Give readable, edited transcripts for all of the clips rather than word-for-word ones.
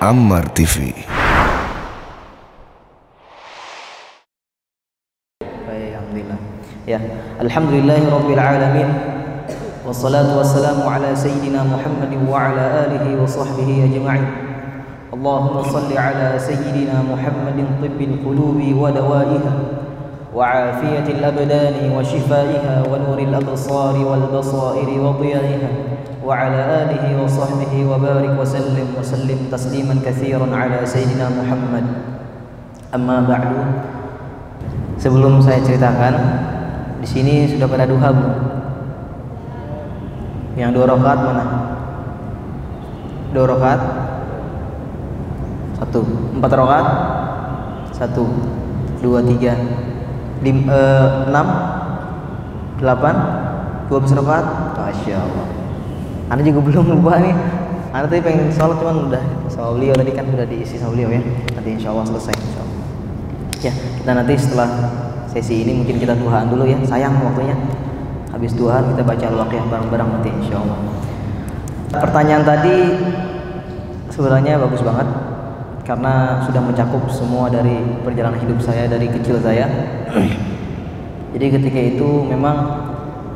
Ammar TV. Alhamdulillah. Ya, alhamdulillahirabbil alamin. Wassalatu wassalamu ala sayyidina Muhammadin wa ala alihi wa sahbihi ajma'in. Allahumma salli ala sayyidina Muhammadin tibbil qulubi wa dawaiha wa afiyatil abdani wa shifaiha wa nuril absari wal basairi wa dhiya'iha wa ala alihi wa sahbihi wa barik wa sallim tasliman katsiran ala sayyidina Muhammad. Amma ba'du. Sebelum saya ceritakan, di sini sudah pada duha belum? Yang 2 rakaat mana? 2 rakaat? 1. 4 rakaat? 1, 2, 3, 6, 8, 12 rakaat? Masya Allah. Anda juga belum lupa nih. Anda tadi pengen sholat cuman udah sama beliau tadi kan sudah diisi sama beliau ya. Nanti insya Allah selesai. Insya Allah. Ya, kita nanti setelah sesi ini mungkin kita duhaan dulu ya, sayang waktunya. Habis duhaan kita baca al-waqiah bareng-bareng nanti insyaallah. Pertanyaan tadi sebenarnya bagus banget karena sudah mencakup semua dari perjalanan hidup saya dari kecil saya. Jadi ketika itu memang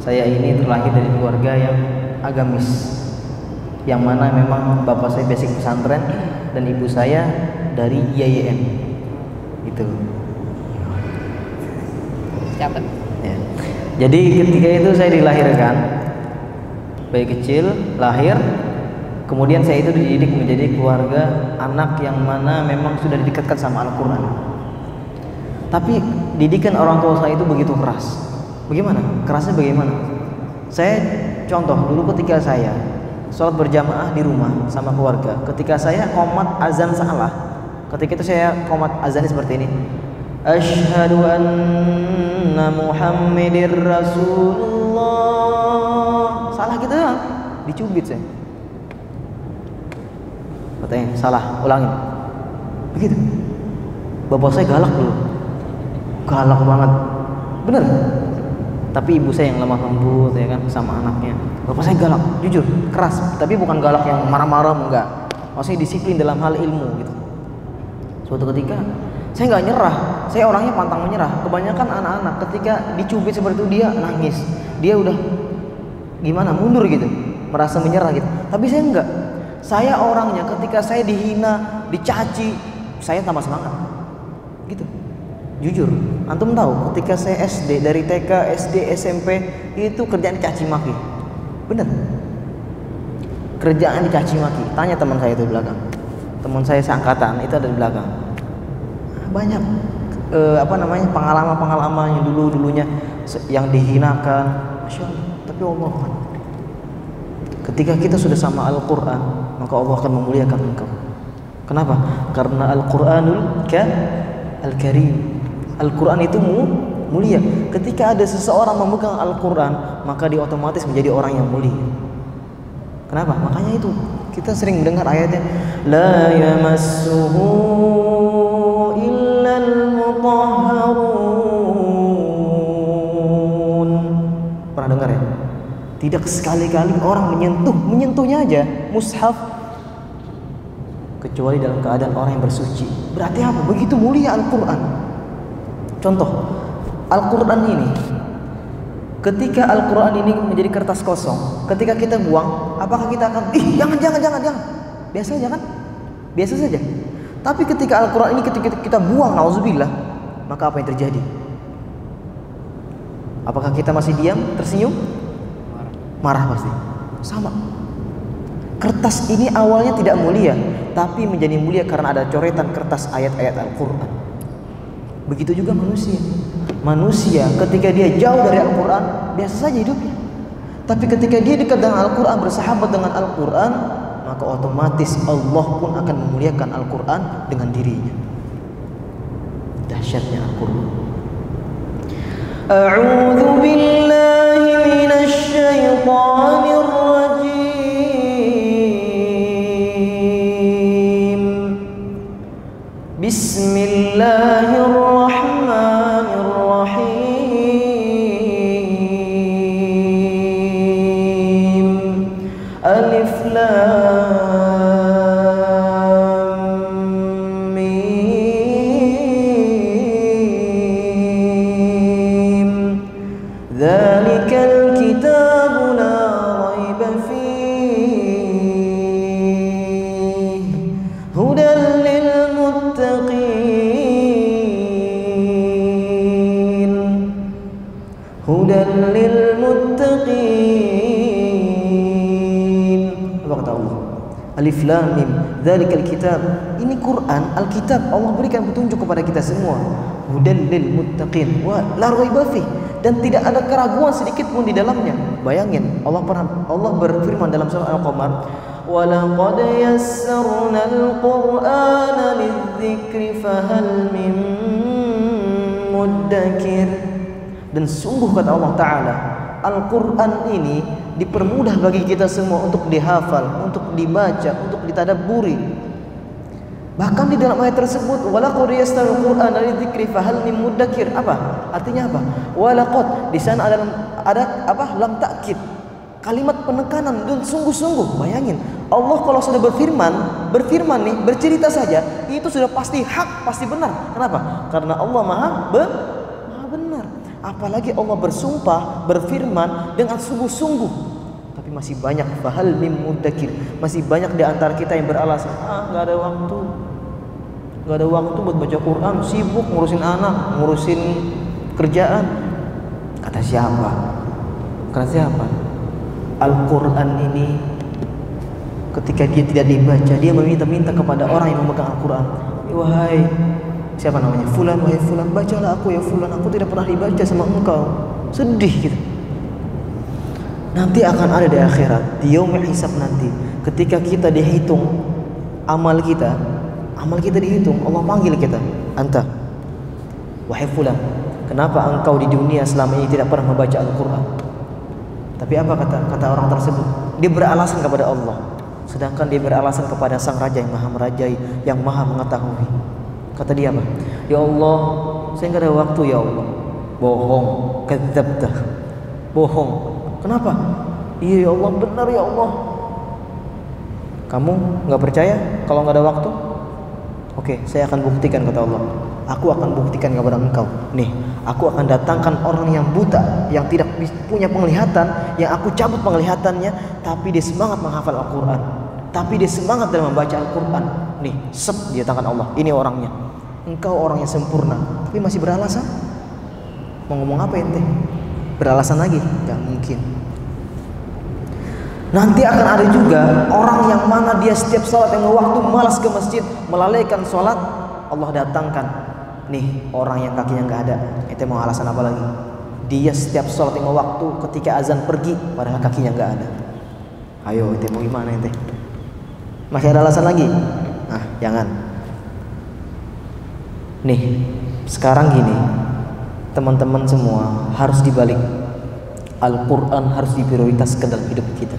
saya ini terlahir dari keluarga yang agamis, yang mana memang bapak saya basic pesantren dan ibu saya dari IAIN. Itu. Catat. Ya. Jadi ketika itu saya dilahirkan, bayi kecil lahir, kemudian saya itu dididik menjadi keluarga anak yang mana memang sudah didekatkan sama Al-Quran. Tapi didikan orang tua saya itu begitu keras. Bagaimana? Kerasnya bagaimana? Saya contoh dulu ketika saya sholat berjamaah di rumah sama keluarga, ketika saya qomat azan salah, ketika itu saya qomat azannya seperti ini. Asyhadu anna Muhammadir Rasulullah. Salah gitu ya, dicubit saya. Katanya salah, ulangin. Begitu. Bapak saya galak dulu. Galak banget. Bener. Tapi ibu saya yang lemah lembut ya kan sama anaknya. Bapak saya galak, jujur, keras. Tapi bukan galak yang marah-marah, enggak. Maksudnya disiplin dalam hal ilmu gitu. Suatu ketika saya nggak nyerah, saya orangnya pantang menyerah. Kebanyakan anak-anak ketika dicubit seperti itu dia nangis, dia udah gimana mundur gitu, merasa menyerah gitu. Tapi saya enggak, saya orangnya ketika saya dihina, dicaci, saya tambah semangat, gitu. Jujur, antum tahu ketika saya SD dari TK, SD, SMP itu kerjaan dicaci maki, bener. Kerjaan dicaci maki. Tanya teman saya itu di belakang, teman saya seangkatan itu ada di belakang. Banyak pengalaman yang dulunya yang dihinakan, Masya Allah. Tapi Allah, ketika kita sudah sama Al-Quran, maka Allah akan memuliakan engkau. Kenapa? Karena Al-Quranul Al-Karim. Al-Quran itu mulia. Ketika ada seseorang memegang Al-Quran, maka dia otomatis menjadi orang yang mulia. Kenapa? Makanya itu kita sering mendengar ayatnya, la yamassuhu illal mutahharun. Pernah dengar ya? Tidak sekali-kali orang menyentuhnya aja mushaf kecuali dalam keadaan orang yang bersuci. Berarti apa? Begitu mulia Al-Quran. Contoh, Al-Quran ini, ketika Al-Quran ini menjadi kertas kosong, ketika kita buang, apakah kita akan jangan. Biasa aja kan? Biasa saja. Tapi ketika Al-Quran ini kita buang, nauzubillah, maka apa yang terjadi? Apakah kita masih diam, tersenyum? Marah pasti. Sama. Kertas ini awalnya tidak mulia, tapi menjadi mulia karena ada coretan kertas ayat-ayat Al-Quran. Begitu juga manusia. Manusia ketika dia jauh dari Al-Quran, biasa saja hidupnya. Tapi ketika dia dekat dengan Al-Quran, bersahabat dengan Al-Quran, maka otomatis Allah pun akan memuliakan Al-Quran dengan dirinya. Dahsyatnya Al-Quran. A'udzu billahi minasy syaithanir rajim. Bismillahirrahmanirrahim. Alif Lam Alif Lam Mim, dzalikal kitab. Ini Quran, Alkitab. Allah berikan petunjuk kepada kita semua. Hudan lil muttaqin wa la raiba fi, dan tidak ada keraguan sedikit pun di dalamnya. Bayangin, Allah berfirman dalam surah Al-Qamar, wa laqad yassarnal qur'ana lidzikri fahal mim muddakir. Dan sungguh kata Allah Ta'ala, Al-Quran ini dipermudah bagi kita semua untuk dihafal, untuk dibaca, untuk ditadabburi. Bahkan di dalam ayat tersebut, walaqad yassarnal qur'ana lidzikri fahal mim muddakir. Apa? Artinya apa? Walaqad, di sana ada apa? Lam ta'kid. Kalimat penekanan dan sungguh-sungguh. Bayangin, Allah kalau sudah berfirman nih, bercerita saja, itu sudah pasti hak, pasti benar. Kenapa? Karena Allah Maha benar. Apalagi Allah bersumpah, berfirman dengan sungguh-sungguh. Tapi masih banyak fahal mim muddakir, masih banyak di antara kita yang beralasan, nggak ada waktu buat baca Quran, sibuk ngurusin anak, ngurusin kerjaan. Kata siapa? Al-Quran ini ketika dia tidak dibaca, dia meminta-minta kepada orang yang memegang Al-Quran, wahai siapa namanya, fulan, wahai fulan, bacalah aku ya fulan, aku tidak pernah dibaca sama engkau. Sedih gitu. Nanti akan ada di akhirat, di yaumil hisab nanti, ketika kita dihitung amal kita dihitung, Allah panggil kita, anta wahai fulan, kenapa engkau di dunia selama ini tidak pernah membaca Al-Quran? Tapi apa kata orang tersebut? Dia beralasan kepada Allah, sedangkan dia beralasan kepada Sang Raja yang Maha Merajai, yang Maha Mengetahui. Kata dia apa? Ya Allah, saya nggak ada waktu ya Allah. Bohong, kadzabta. Bohong. Kenapa? Iya ya Allah, benar ya Allah. Kamu nggak percaya kalau nggak ada waktu? Oke, saya akan buktikan, kata Allah. Aku akan buktikan kepada engkau. Nih, aku akan datangkan orang yang buta, yang tidak punya penglihatan, yang aku cabut penglihatannya, tapi dia semangat menghafal Al-Quran, tapi dia semangat dalam membaca Al-Quran. Nih, dia datangkan Allah. Ini orangnya. Engkau orang yang sempurna, tapi masih beralasan. Mau ngomong apa ente? Beralasan lagi? Gak mungkin. Nanti akan ada juga orang yang mana dia setiap sholat yang waktu malas ke masjid, melalaikan sholat. Allah datangkan, nih orang yang kakinya nggak ada. Ente mau alasan apa lagi? Dia setiap sholat yang waktu, ketika azan pergi, padahal kakinya nggak ada. Ayo ente mau gimana ente? Masih ada alasan lagi? Jangan. Nih, sekarang gini, teman-teman semua harus dibalik. Al-Quran harus diprioritaskan dalam hidup kita.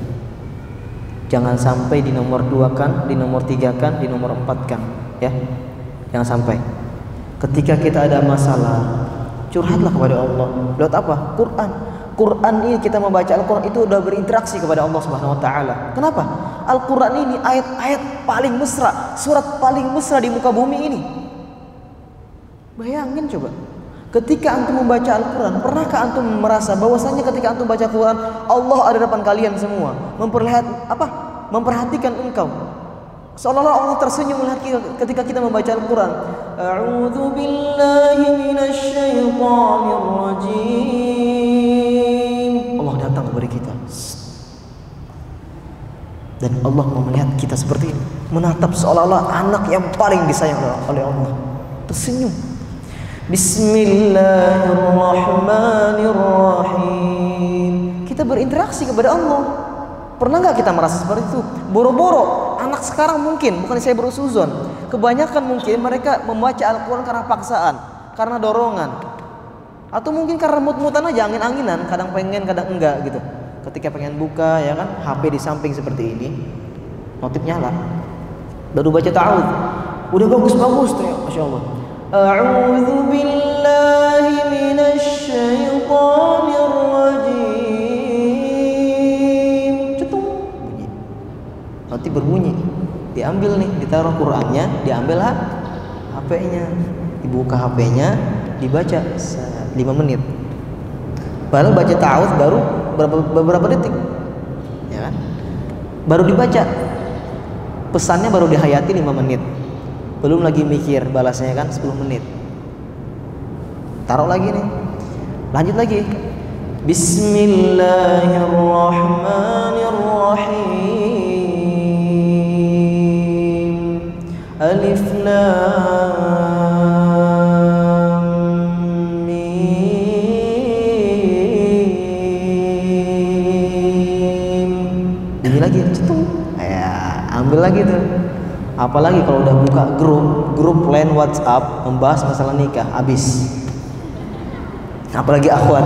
Jangan sampai di nomor 2-kan, di nomor 3-kan, di nomor 4-kan, ya. Jangan sampai. Ketika kita ada masalah, curhatlah kepada Allah. Lewat apa? Quran ini, kita membaca Al-Quran itu udah berinteraksi kepada Allah Subhanahu wa taala. Kenapa? Al-Quran ini ayat-ayat paling mesra, surat paling mesra di muka bumi ini. Bayangin coba, ketika antum membaca Al-Quran, pernahkah antum merasa bahwasanya ketika antum baca Quran, Allah ada depan kalian semua, memperhatikan engkau, seolah-olah Allah tersenyum melihat ketika kita membaca Al-Quran. A'udzu billahi minasy syaithanir rajim. Allah datang kepada kita, dan Allah mau melihat kita seperti ini, menatap seolah-olah anak yang paling disayang oleh Allah, tersenyum. Bismillahirrahmanirrahim. Kita berinteraksi kepada Allah. Pernah nggak kita merasa seperti itu? Boro-boro anak sekarang, mungkin bukan saya berusuzon, kebanyakan mungkin mereka membaca Al-Quran karena paksaan, karena dorongan, atau mungkin karena mut-mutan aja, angin-anginan, kadang pengen kadang enggak gitu. Ketika pengen buka, ya kan, HP di samping seperti ini, notif nyala, baru baca ta'awudz, udah bagus-bagus tuh ya, Masya Allah. A'udzu billahi minasy syaithanir rajim. Cetung bunyi. Nanti berbunyi. Diambil nih, ditaruh Qur'annya, diambil HP-nya, dibuka HP-nya, dibaca 5 menit. Padahal baca ta'awudz baru beberapa detik. Ya kan? Baru dibaca. Pesannya baru dihayati 5 menit. Belum lagi mikir balasnya kan 10 menit. Taruh lagi nih. Lanjut lagi. Bismillahirrahmanirrahim. Bunyi lagi, cetung. Ya, ambil lagi tuh. Apalagi kalau udah buka grup lain WhatsApp membahas masalah nikah, habis. Apalagi akhwat,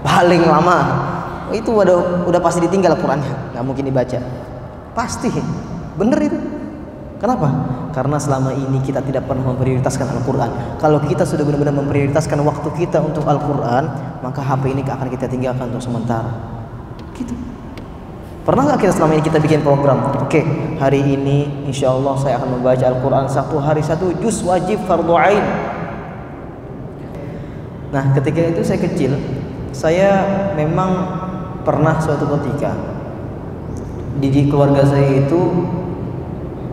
paling lama itu udah pasti ditinggal Al-Qur'annya, nggak mungkin dibaca. Pasti, bener itu. Kenapa? Karena selama ini kita tidak pernah memprioritaskan Al-Quran. Kalau kita sudah benar-benar memprioritaskan waktu kita untuk Al-Quran, maka HP ini akan kita tinggalkan untuk sementara. Gitu. Pernah nggak kita selama ini kita bikin program? Oke, hari ini insya Allah saya akan membaca Al-Quran 1 hari 1 juz wajib fardhu ain. Nah, ketika itu saya kecil, saya memang pernah suatu ketika di keluarga saya itu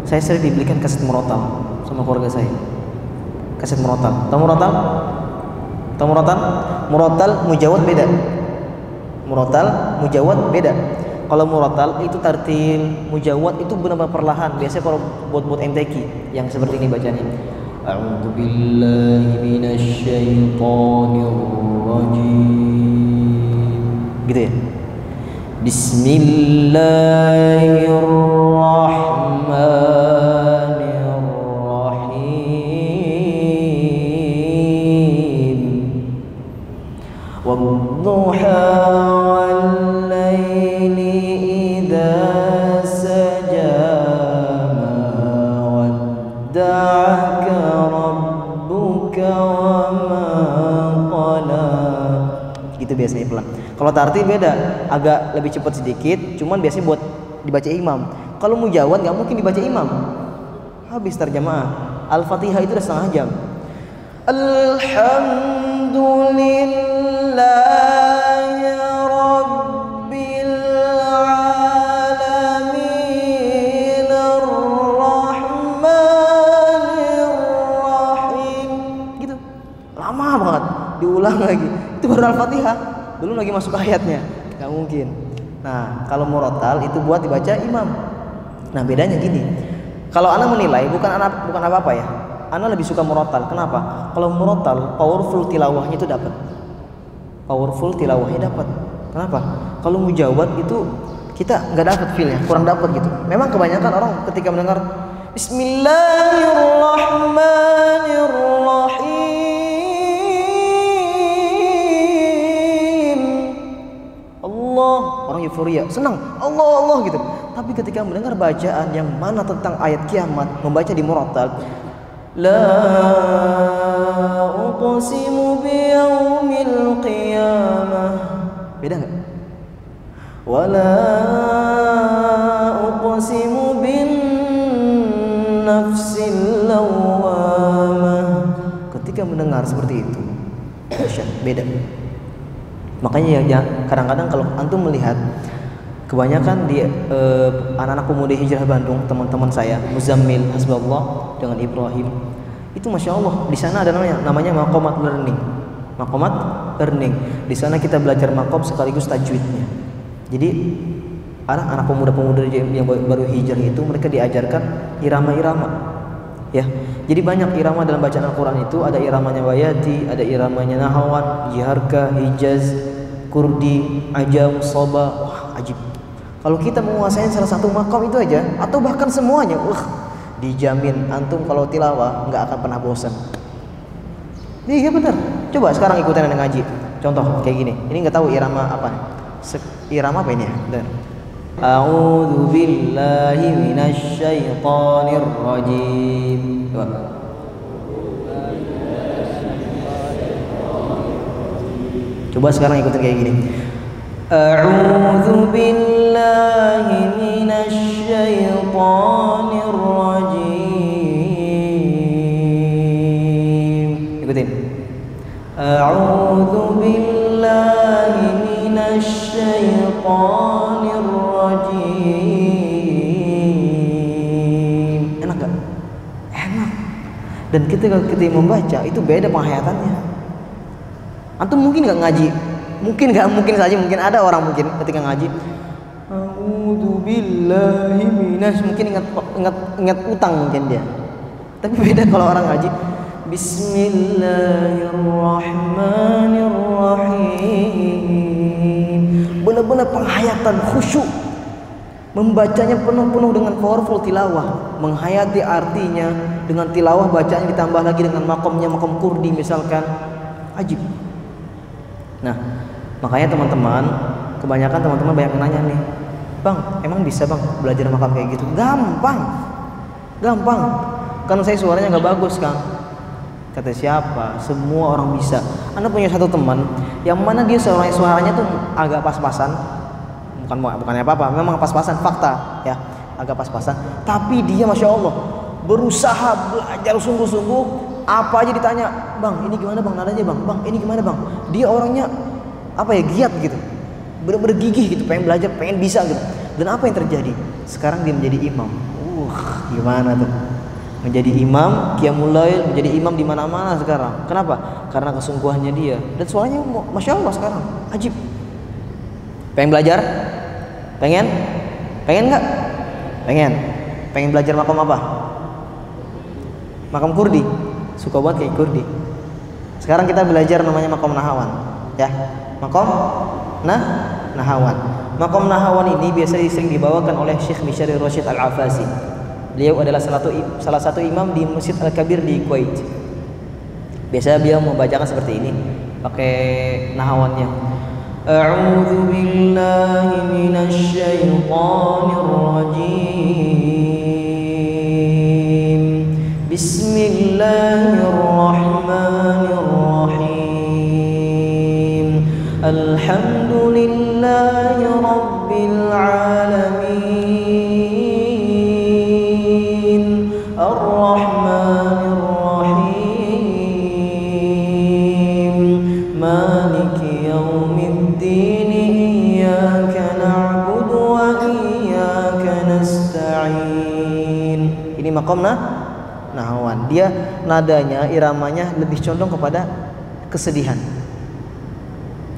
saya sering dibelikan kaset murotal sama keluarga saya. Kaset murotal. Tahu murotal? Tahu murotal? Murotal mujawad beda. Murotal mujawad beda. Kalau murotal itu tartil, mujawad itu benar-benar perlahan. Biasanya kalau buat MTQ yang seperti ini bacanya. A'udzu billahi minasy syaithanir rajim. Gitu ya. Bismillahirrahmanirrahim. Wadduha wal-laili idza saja ma wadda'aka rabbuka wa ma qala. Gitu biasanya pelan. Kalau tartil beda, agak lebih cepat sedikit, cuman biasanya buat dibaca imam. Kalau mujawad nggak mungkin dibaca imam, habis terjemaah. Al-Fatihah itu udah setengah jam. Alhamdulillahi rabbil alamin arrahmanir rahim. Gitu, lama banget, diulang lagi. Itu baru Al-Fatihah. Belum lagi masuk ayatnya, nggak mungkin. Nah, kalau murotal itu buat dibaca imam. Nah, bedanya gini. Kalau ana menilai bukan apa-apa ya. Ana lebih suka murotal. Kenapa? Kalau murotal powerful tilawahnya itu dapat. Powerful tilawahnya dapat. Kenapa? Kalau mujawad itu kita nggak dapat feel-nya, kurang dapat gitu. Memang kebanyakan orang ketika mendengar Bismillahirrahmanirrahim, orang euforia, senang, Allah gitu. Tapi ketika mendengar bacaan yang mana tentang ayat kiamat, membaca di murotal, la uqsimu biyaumil qiyamah, beda nggak? Wala uqsimu bin nafsil lawamah. Ketika mendengar seperti itu, beda. Makanya ya, kadang-kadang kalau antum melihat kebanyakan di anak-anak pemuda hijrah Bandung, teman-teman saya, Muzammil, Hasbullah dengan Ibrahim, itu masya Allah di sana ada namanya maqamat learning. Maqamat learning. Di sana kita belajar maqam sekaligus tajwidnya. Jadi anak-anak pemuda-pemuda yang baru hijrah itu mereka diajarkan irama-irama. Ya, jadi banyak irama dalam bacaan Al-Quran itu. Ada iramanya Wayati, ada iramanya Nahawan, Jiharka, Hijaz, Kurdi, Ajam, Soba. Wah, ajib. Kalau kita menguasai salah satu makam itu aja, atau bahkan semuanya, dijamin antum kalau tilawah nggak akan pernah bosan. Iya benar. Coba sekarang ikutin yang ngaji. Contoh kayak gini. Ini nggak tahu irama apa? Irama apa ini ya? Benar. A'udzu billahi minasy syaithanir rajim. Coba sekarang ikutin kayak gini. A'udzu billahi minasy syaithanir rajim. Ikutin. A'udzu billahi minasy syaithanir rajim. Enak gak? Enak. Dan ketika kita membaca itu beda penghayatannya. Antum mungkin gak ngaji, mungkin saja mungkin ada orang mungkin ketika ngaji a'udzubillahi minas, mungkin ingat utang mungkin dia. Tapi beda kalau orang ngaji Bismillahirrahmanirrahim, benar-benar penghayatan khusyuk. membacanya penuh-penuh dengan powerful tilawah, menghayati artinya dengan tilawah bacaan ditambah lagi dengan makomnya, makom kurdi misalkan, ajib. Nah, makanya teman-teman, kebanyakan teman-teman banyak yang nanya nih, Bang, emang bisa Bang belajar makam kayak gitu? Gampang, gampang. Kan saya suaranya nggak bagus Kang. Kata siapa? Semua orang bisa. Anda punya satu teman yang mana dia suaranya tuh agak pas-pasan, bukannya apa-apa, memang pas-pasan, fakta ya, agak pas-pasan. Tapi dia masya Allah berusaha belajar sungguh-sungguh. Apa aja ditanya, Bang ini gimana Bang nadanya Bang, Bang ini gimana Bang. Dia orangnya apa ya, giat gitu, bener-bener gigih gitu, pengen belajar, pengen bisa gitu. Dan apa yang terjadi? Sekarang dia menjadi imam. Gimana tuh? Menjadi imam, qiyamul lail, menjadi imam di mana-mana sekarang. Kenapa? Karena kesungguhannya dia. Dan suaranya masya Allah sekarang, ajib. Pengen belajar? Pengen? Pengen nggak? Pengen. Pengen belajar makom apa? Makom kurdi. Suka banget kayak kurdi. Sekarang kita belajar namanya makom nahawan, ya. Makom nahawan. Makom nahawan ini biasa sering dibawakan oleh Syekh Mishari Rashid Al-Afasi. Beliau adalah salah satu imam di Masjid Al-Kabir di Kuwait. Biasanya beliau membacakan seperti ini, pakai nahawannya. A'udzu billahi minasy syaithanir rajim. Bismillahirrahmanirrahim. Alhamdulillahi rabbil alamin. Ar-Rahmanir Rahim. Maliki yaumiddin. Iyyaka na'budu wa iyyaka nasta'in. Ini makom nahawan. Dia nadanya, iramanya lebih condong kepada kesedihan.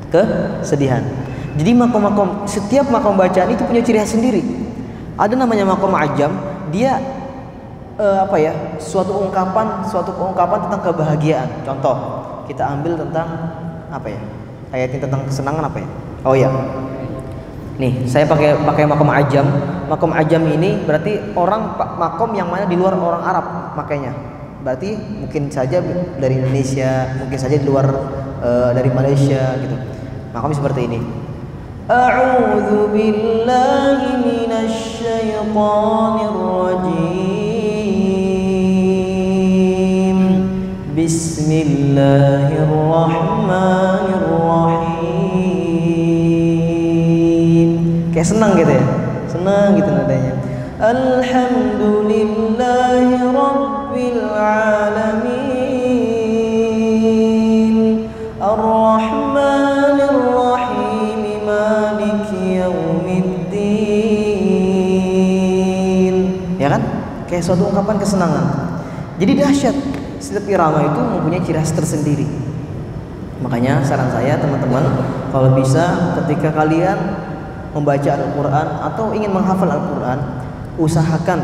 Kesedihan. Jadi makom-makom, setiap makom bacaan itu punya ciri khas sendiri. Ada namanya makom ajam, dia suatu ungkapan tentang kebahagiaan. Contoh, kita ambil tentang ayatnya tentang kesenangan apa ya? Oh ya, nih saya pakai makom ajam. Makom ajam ini berarti makom yang mana di luar orang Arab makanya. Berarti mungkin saja dari Indonesia, mungkin saja di luar dari Malaysia gitu. Makom seperti ini. A'udzu billahi minasy syaithanir rajim. Bismillahirrahmanirrahim. Kayak senang gitu ya. Senang gitu nadanya. Alhamdulillahi rabbil alamin. Ar-Rahmanir Rahim. Maliki yaumiddin. Ya kan? Kayak suatu ungkapan kesenangan. Jadi dahsyat. Setiap irama itu mempunyai ciri khas tersendiri. Makanya saran saya teman-teman, kalau bisa ketika kalian membaca Al-Quran atau ingin menghafal Al-Quran, usahakan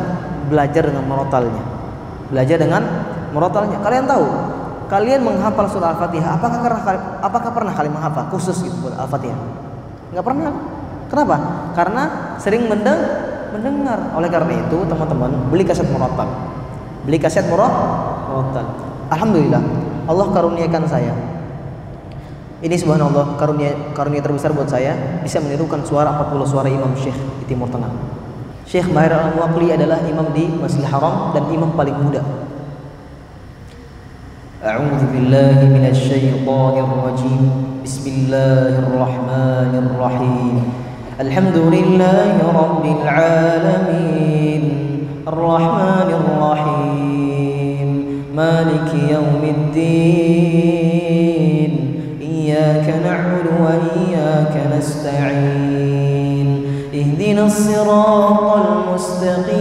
belajar dengan merotalnya. Belajar dengan merotalnya. Kalian tahu, kalian menghafal surah Al-Fatihah, apakah pernah kalian menghafal khusus gitu buat Al-Fatihah? Nggak pernah. Kenapa? Karena sering mendengar. Oleh karena itu teman-teman, beli kaset merotal. Beli kaset merotal. Alhamdulillah, Allah karuniakan saya. Ini subhanallah, karunia terbesar buat saya, bisa menirukan suara 40 suara Imam Syekh di Timur Tengah. Syekh Mahir Al-Muwaqli adalah imam di Masjidil Haram dan imam paling muda. A'udzu billahi minasy syaithanir rajim. Bismillahirrahmanirrahim. Alhamdulillahi rabbil alamin. Ar-Rahmanir Rahim. Maliki yaumiddin. Iyyaka na'budu wa iyyaka nasta'in. Ihdinas siratal mustaqim.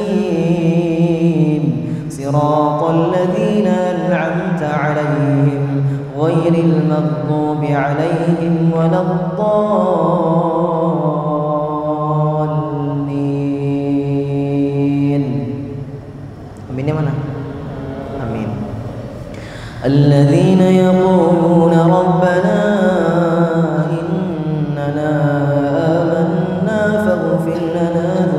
Siratal ladzina an'amta 'alaihim ghairil maghdubi 'alaihim waladdallin. Aminnya mana? Amin. Alladzina yaquluna rabbana innana amanna faghfir lana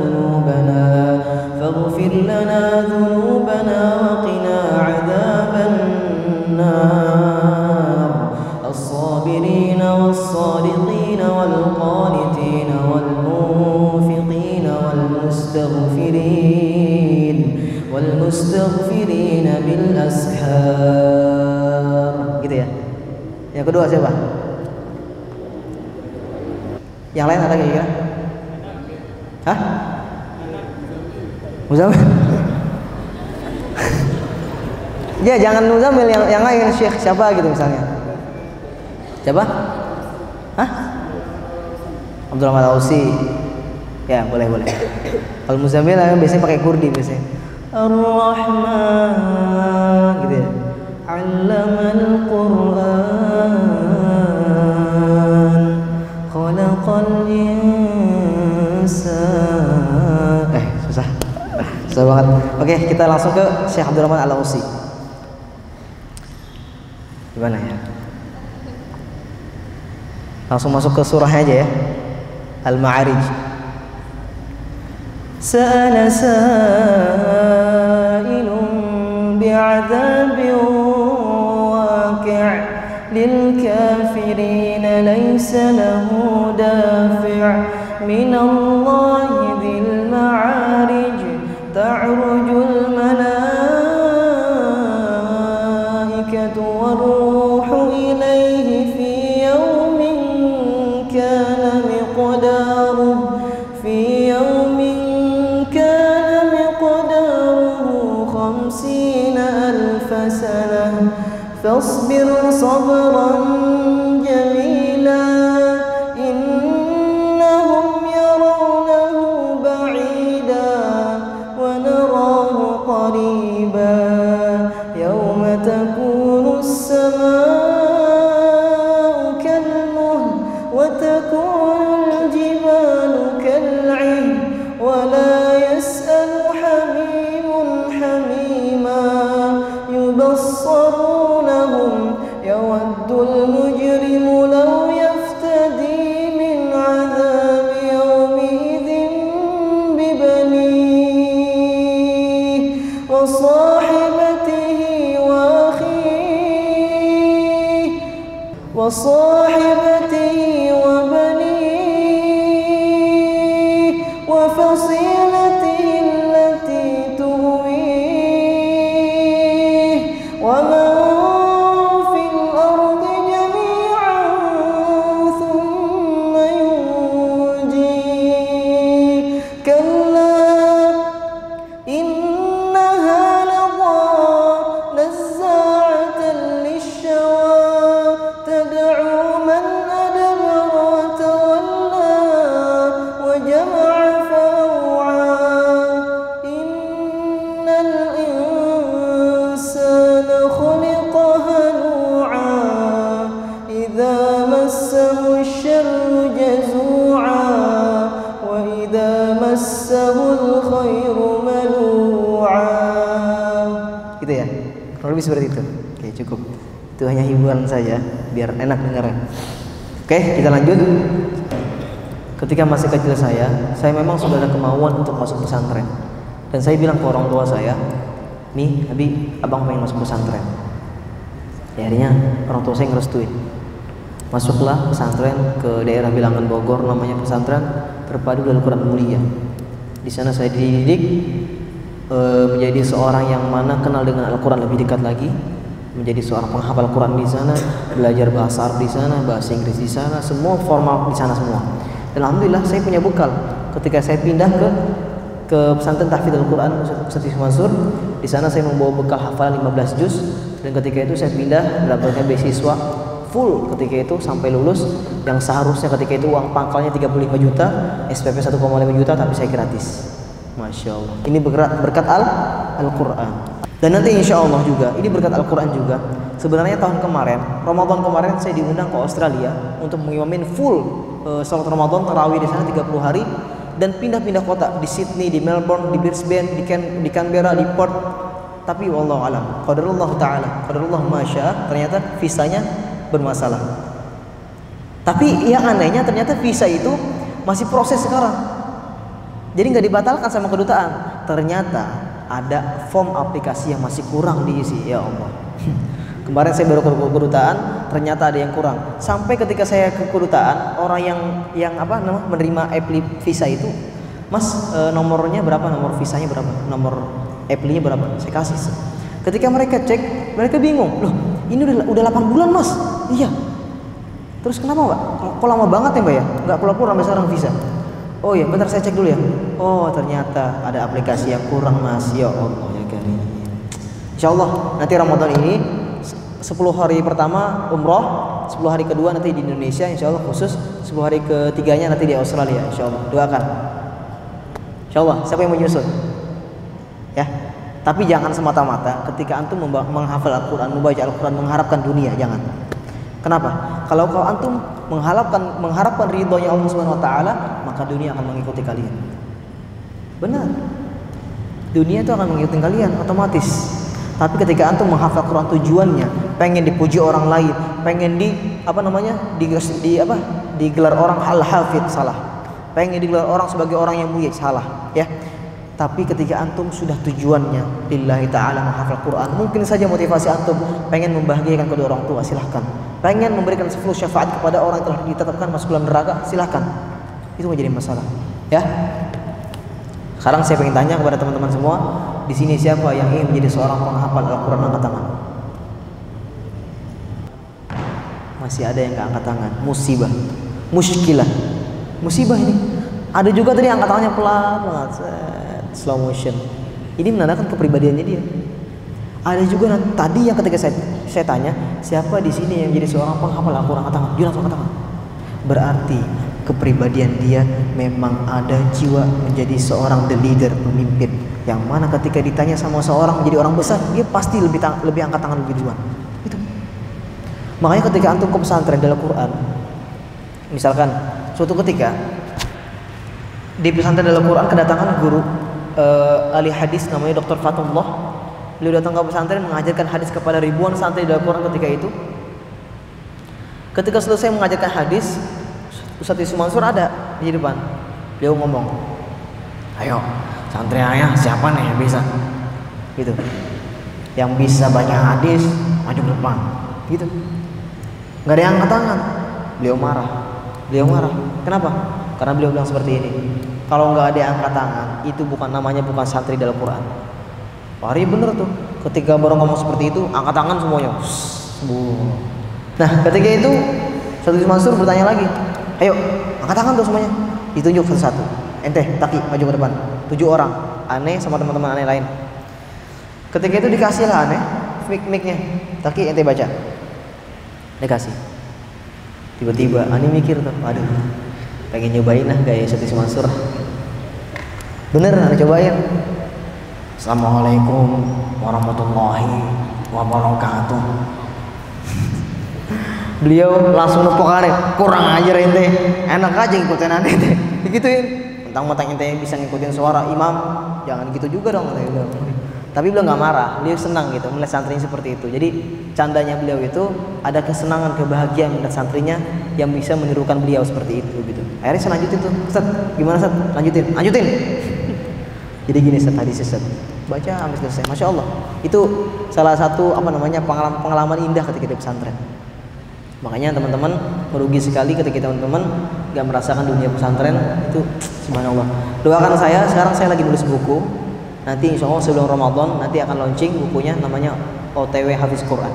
لنا ذنوبنا وقنا عذاب النار الصابرين والصادقين والقانتين والمنفقين والمستغفرين بالأسحار. Gitu ya. Yang kedua siapa? Yang lain ada kira-kira? Hah? Muzammil? Ya jangan Muzammil, yang lain, Syekh siapa gitu misalnya. Siapa? Hah? Abdul Rahman Al-Ausi. Ya boleh. Kalau Muzammil biasanya pakai kurdi biasanya. Ar-Rahman gitu ya. 'Allamal Qur'an khalaqal insan. Susah banget. Oke, kita langsung ke Syekh Abdul Rahman Al-Ausi. Gimana ya? Langsung masuk ke surahnya aja ya. Al-Ma'arij. Sa'ala sa'ilun bi'adzabin waqi' lil kafirin laysa lahu dafi' min Allah dzil ma'arij ta'rujul malaikatu war-ruhu ilayhi fi yawmin kana miqdaruhu فاصبر صبرا جميلا إنهم يرونه بعيدا ونراه قريبا يوم تكون السماء كالمهل وتكون الجبال كالعهن ولا يسأل حميم حميما يبصرونهم يود المجرم لو يفتدي من عذاب يومئذ ببنيه وصاحبته وبنيه وفصيلته التي تؤويه ومن في الأرض جميعا ثم ينجيه كلا إنها لظى نزاعة للشوى تدعو من أدبر وتولى وجمع فأوعى إن الإنسان خلق هلوعا إذا مسه الشر جزوعا وإذا مسه الخير منوعا. Gitu ya, kurang lebih seperti itu. Oke, cukup. Itu hanya hiburan saja biar enak dengarnya. Oke, kita lanjut. Ketika masih kecil saya memang sudah ada kemauan untuk masuk pesantren. Dan saya bilang ke orang tua saya, nih Abi, abang pengen masuk pesantren. Ya, akhirnya orang tua saya ngerestuin. Masuklah pesantren ke daerah Bilangan Bogor, namanya pesantren Terpadu Al-Quran Mulia. Di sana saya dididik menjadi seorang yang mana kenal dengan Al-Quran lebih dekat lagi, menjadi seorang penghafal Quran di sana, belajar bahasa Arab di sana, bahasa Inggris di sana, semua formal di sana semua. Dan alhamdulillah saya punya bekal ketika saya pindah ke pesantren Tahfidzul Quran Ustaz Mansur. Di sana saya membawa bekal hafalan 15 juz, dan ketika itu saya pindah mendapatkan beasiswa full ketika itu sampai lulus, yang seharusnya ketika itu uang pangkalnya 35 juta, SPP 1,5 juta, tapi saya gratis. Masya Allah. Ini berkat Al-Quran. Dan nanti insya Allah juga ini berkat Al-Quran juga. Sebenarnya tahun kemarin, Ramadan kemarin saya diundang ke Australia untuk mengimamin full salat Ramadan tarawih di sana 30 hari, dan pindah-pindah kota di Sydney, di Melbourne, di Brisbane, di Canberra, di Perth. Tapi wallahu alam, qadarullah taala, qadarullah masya, ternyata visanya bermasalah. Tapi yang anehnya ternyata visa itu masih proses sekarang. Jadi nggak dibatalkan sama kedutaan. Ternyata ada form aplikasi yang masih kurang diisi. Ya Allah. Kemarin saya baru ke kedutaan, ternyata ada yang kurang. Sampai ketika saya ke kedutaan, orang yang menerima visa itu, Mas, nomornya berapa? Nomor visanya berapa? Nomor apply-nya berapa? Saya kasih. Ketika mereka cek, mereka bingung. Loh, ini udah 8 bulan, Mas. Iya. Terus kenapa, Mbak? Kok lama banget ya, Mbak ya? Nggak keluar sampai sekarang visa. Oh iya, bentar saya cek dulu ya. Oh, ternyata ada aplikasi yang kurang, Mas. Ya Allah ya Karim. Insyaallah nanti Ramadan ini 10 hari pertama umroh, 10 hari kedua nanti di Indonesia insyaallah khusus, 10 hari ketiganya nanti di Australia insyaallah. Doakan. Insyaallah, siapa yang menyusul? Ya. Tapi jangan semata-mata ketika antum menghafal Al-Qur'an, membaca Al-Qur'an mengharapkan dunia, jangan. Kenapa? Kalau antum mengharapkan ridhonya Allah Subhanahu wa taala, maka dunia akan mengikuti kalian. Benar. Dunia itu akan mengikuti kalian otomatis. Tapi ketika antum menghafal Quran tujuannya pengen dipuji orang lain, pengen digelar orang al-hafid, salah. Pengen digelar orang sebagai orang yang mulia, salah, ya. Tapi ketika antum sudah tujuannya lillahi ta'ala menghafal Quran, mungkin saja motivasi antum pengen membahagiakan kedua orang tua, silahkan. Pengen memberikan 10 syafaat kepada orang yang telah ditetapkan masuk dalam neraka, silahkan. Itu menjadi masalah, ya. Sekarang saya ingin tanya kepada teman-teman semua, di sini siapa yang ingin menjadi seorang penghafal Al-Quran, angkat tangan? Masih ada yang nggak angkat tangan. Musibah, muskilah, musibah ini. Ada juga tadi angkat tangannya pelan banget, slow motion. Ini menandakan kepribadiannya dia. Ada juga tadi yang ketika saya tanya, siapa di sini yang menjadi seorang penghafal Al-Quran, angkat tangan. Dia langsung angkat tangan. Berarti kepribadian dia memang ada jiwa menjadi seorang the leader, pemimpin, yang mana ketika ditanya sama seorang menjadi orang besar, dia pasti lebih angkat tangan lebih duluan. Itu. Makanya ketika antum ke pesantren dalam Quran, misalkan suatu ketika di pesantren dalam Quran kedatangan guru ahli hadis namanya Dr. Fatullah. Beliau datang ke pesantren mengajarkan hadis kepada ribuan santri dalam Quran ketika itu. Ketika selesai mengajarkan hadis, Ustaz Yusuf Mansur ada di depan. Beliau ngomong, ayo santri ayah siapa nih yang bisa? Gitu. Yang bisa baca hadis maju ke depan. Gitu. Nggak ada yang angkat tangan. Beliau marah. Kenapa? Karena beliau bilang seperti ini. Kalau nggak ada yang angkat tangan, itu bukan santri dalam Quran. Hari bener tuh. Ketika baru ngomong seperti itu, angkat tangan semuanya. Nah, ketika itu Ustaz Yusuf Mansur bertanya lagi. Ayo, angkat tangan tuh semuanya. Ditunjuk satu-satu. Ente, Taki, maju ke depan. 7 orang. Aneh sama teman-teman aneh lain. Ketika itu dikasih lah aneh mic-nya. Taki, ente baca. Dikasih. Tiba-tiba aneh mikir tuh, aduh, pengen nyobain lah gaya Ustaz Mansur. Bener, aneh cobain. Assalamualaikum warahmatullahi wabarakatuh. Beliau langsung nepokannya, kurang ajar ente, enak aja ngikutin aneh ente, digituin. Mentang-mentang ente bisa ngikutin suara imam, jangan gitu juga dong. Tapi beliau nggak marah, beliau senang gitu melihat santrinya seperti itu. Jadi candanya beliau itu ada kesenangan, kebahagiaan melihat santrinya yang bisa menirukan beliau seperti itu gitu. Akhirnya saya lanjutin tuh, Ustaz, gimana Ustaz? Lanjutin. Jadi gini Ustaz, hadis Ustaz, baca sampai selesai. Masya Allah, itu salah satu pengalaman indah ketika di pesantren. Makanya teman-teman merugi sekali ketika teman-teman gak merasakan dunia pesantren itu. Subhanallah. Doakan saya, sekarang saya lagi nulis buku. Nanti insya Allah sebelum Ramadan nanti akan launching bukunya, namanya OTW Hafiz Quran.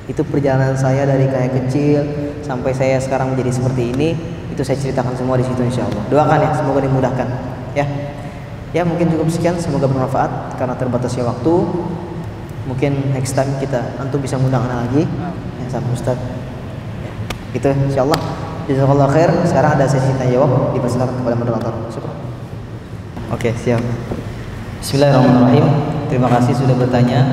Itu perjalanan saya dari kayak kecil sampai saya sekarang menjadi seperti ini. Itu saya ceritakan semua di situ insya Allah. Doakan ya, semoga dimudahkan. Ya mungkin cukup sekian, semoga bermanfaat karena terbatasnya waktu. Mungkin next time antum bisa mengundang lagi. Sama Ustaz ya, gitu insyaallah. Jazakallahu khair. Sekarang ada sesi tanya jawab, dipersilakan kepada moderator. Syukur. Oke, siap. Bismillahirrahmanirrahim. Terima kasih sudah bertanya.